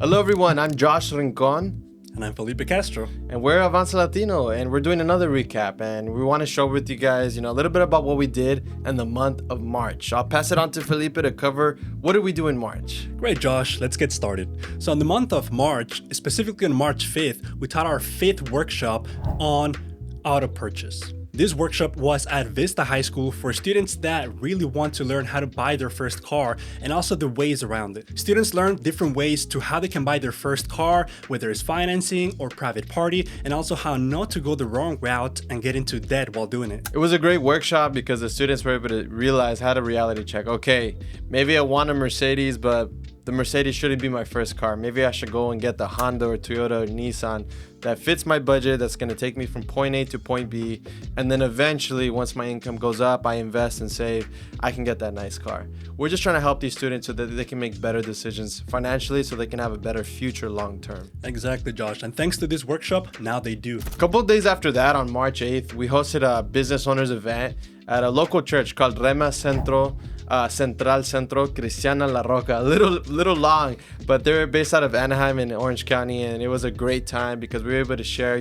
Hello everyone, I'm Josh Rincon And I'm Felipe Castro. and we're Avance Latino and we're doing another recap and we want to share with you guys, a little bit about what we did in the month of March. I'll pass it on to Felipe to cover what did we do in March. Great, Josh. Let's get started. So, in the month of March, specifically on March 5th, we taught our 5th workshop on auto purchase. This workshop was at Vista High School for students that really want to learn how to buy their first car and also the ways around it. Students learned different ways to how they can buy their first car, whether it's financing or private party, and also how not to go the wrong route and get into debt while doing it. It was a great workshop because the students were able to realize how to reality check. Okay, maybe I want a Mercedes, but the Mercedes shouldn't be my first car. Maybe I should go and get the Honda or Toyota or Nissan that fits my budget, that's going to take me from point A to point B. And then eventually, once my income goes up, I invest and save, I can get that nice car. We're just trying to help these students so that they can make better decisions financially so they can have a better future long term. Exactly, Josh. And thanks to this workshop, now they do. A couple of days after that, on March 8th, we hosted a business owners event at a local church called Rhema Centro. Centro, Cristiano, La Roca. A little long, but they're based out of Anaheim in Orange County, and it was a great time because we were able to share.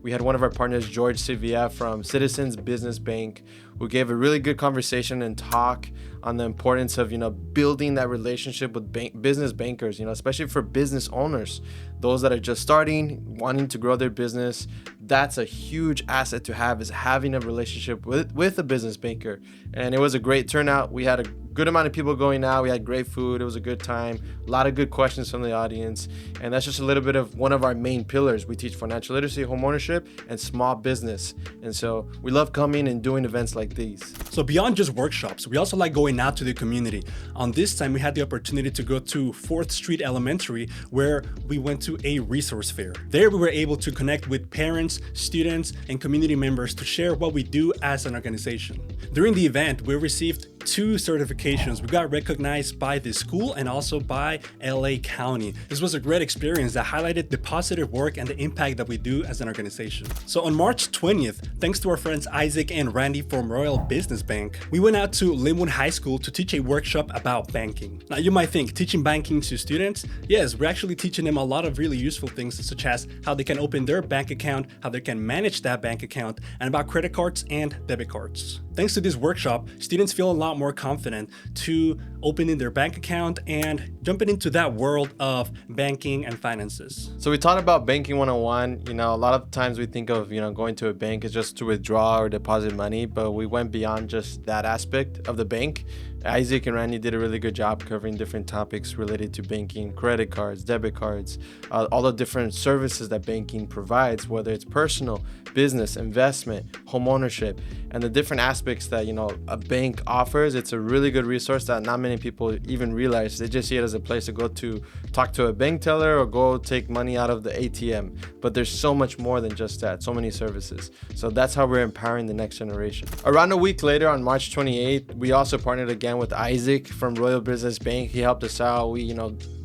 We had one of our partners, George Sivia from Citizens Business Bank, who gave a really good conversation and talk on the importance of building that relationship with business bankers, especially for business owners, those that are just starting, wanting to grow their business. That's a huge asset to have, is having a relationship with a business banker. And it was a great turnout. We had a good amount of people going out. We had great food. It was a good time. A lot of good questions from the audience. And that's just a little bit of one of our main pillars. We teach financial literacy, home ownership, and small business. And so we love coming and doing events like these. So beyond just workshops, we also like going out to the community. On this time, we had the opportunity to go to 4th Street Elementary, where we went to a resource fair. There we were able to connect with parents, students, and community members to share what we do as an organization. During the event, we received 2 certifications. We got recognized by the school and also by LA County. This was a great experience that highlighted the positive work and the impact that we do as an organization. So on March 20th, thanks to our friends Isaac and Randy from Royal Business Bank, we went out to Linwood High School to teach a workshop about banking. Now you might think, teaching banking to students? Yes, we're actually teaching them a lot of really useful things, such as how they can open their bank account, how they can manage that bank account, and about credit cards and debit cards. Thanks to this workshop, students feel a lot more confident to opening their bank account and jumping into that world of banking and finances. So we taught about banking 101. A lot of times we think of, going to a bank is just to withdraw or deposit money, but we went beyond just that aspect of the bank. Isaac and Randy did a really good job covering different topics related to banking, credit cards, debit cards, all the different services that banking provides, whether it's personal, business, investment, home ownership, and the different aspects that, a bank offers. It's a really good resource that not many people even realize. They just see it as a place to go to talk to a bank teller or go take money out of the ATM. But there's so much more than just that, so many services. So that's how we're empowering the next generation. Around a week later, on March 28th, we also partnered again with Isaac from Royal Business Bank. He helped us out. We,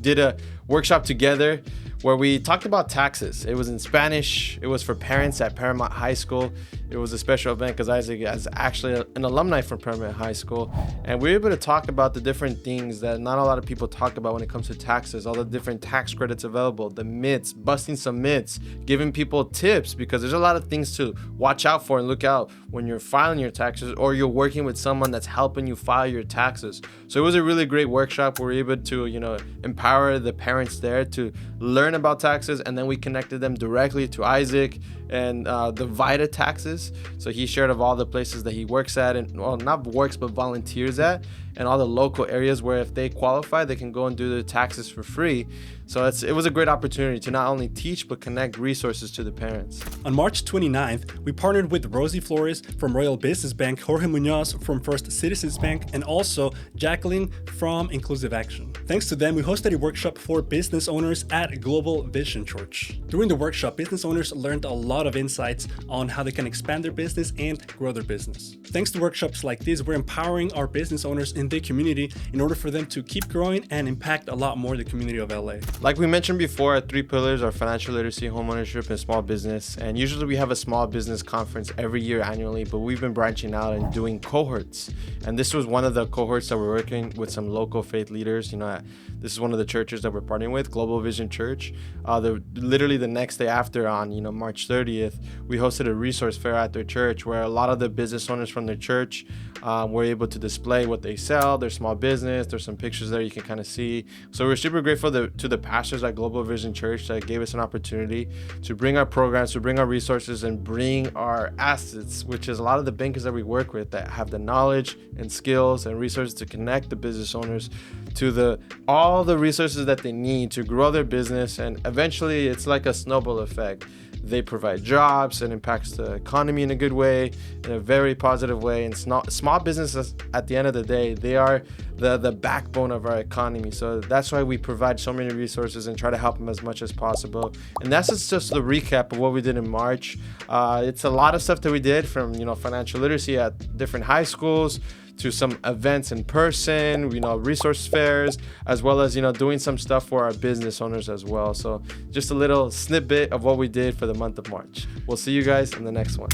did a workshop together where we talked about taxes. It was in Spanish. It was for parents at Paramount High School. It was a special event because Isaac is actually an alumni from Paramount High School. And we were able to talk about the different things that not a lot of people talk about when it comes to taxes, all the different tax credits available, the myths, busting some myths, giving people tips, because there's a lot of things to watch out for and look out when you're filing your taxes or you're working with someone that's helping you file your taxes. So it was a really great workshop. We were able to, empower the parents there to learn about taxes, and then we connected them directly to Isaac and the Vita taxes. So he shared of all the places that he works at, and not works but volunteers at, and all the local areas where if they qualify, they can go and do their taxes for free. So it was a great opportunity to not only teach but connect resources to the parents. On March 29th, we partnered with Rosie Flores from Royal Business Bank, Jorge Munoz from First Citizens Bank, and also Jacqueline from Inclusive Action. Thanks to them, we hosted a workshop for business owners at Global Vision Church. During the workshop, business owners learned a lot of insights on how they can expand their business and grow their business. Thanks to workshops like this, we're empowering our business owners in the community in order for them to keep growing and impact a lot more the community of LA. Like we mentioned before, our 3 pillars are financial literacy, home ownership, and small business. And usually we have a small business conference every year annually, but we've been branching out and doing cohorts. And this was one of the cohorts that we're working with some local faith leaders. This is one of the churches that we're partnering with, Global Vision Church. Literally the next day after, on March 30th, we hosted a resource fair at their church where a lot of the business owners from their church were able to display what they sell, their small business. There's some pictures there you can kind of see. So we're super grateful to the pastors at Global Vision Church that gave us an opportunity to bring our programs, to bring our resources, and bring our assets, which is a lot of the bankers that we work with that have the knowledge and skills and resources to connect the business owners to all the resources that they need to grow their business. And eventually it's like a snowball effect. They provide jobs and impacts the economy in a good way, in a very positive way. And small businesses, at the end of the day, they are the backbone of our economy. So that's why we provide so many resources and try to help them as much as possible. And that's just the recap of what we did in March. It's a lot of stuff that we did, from financial literacy at different high schools, to some events in person, resource fairs, as well as, doing some stuff for our business owners as well. So just a little snippet of what we did for the month of March. We'll see you guys in the next one.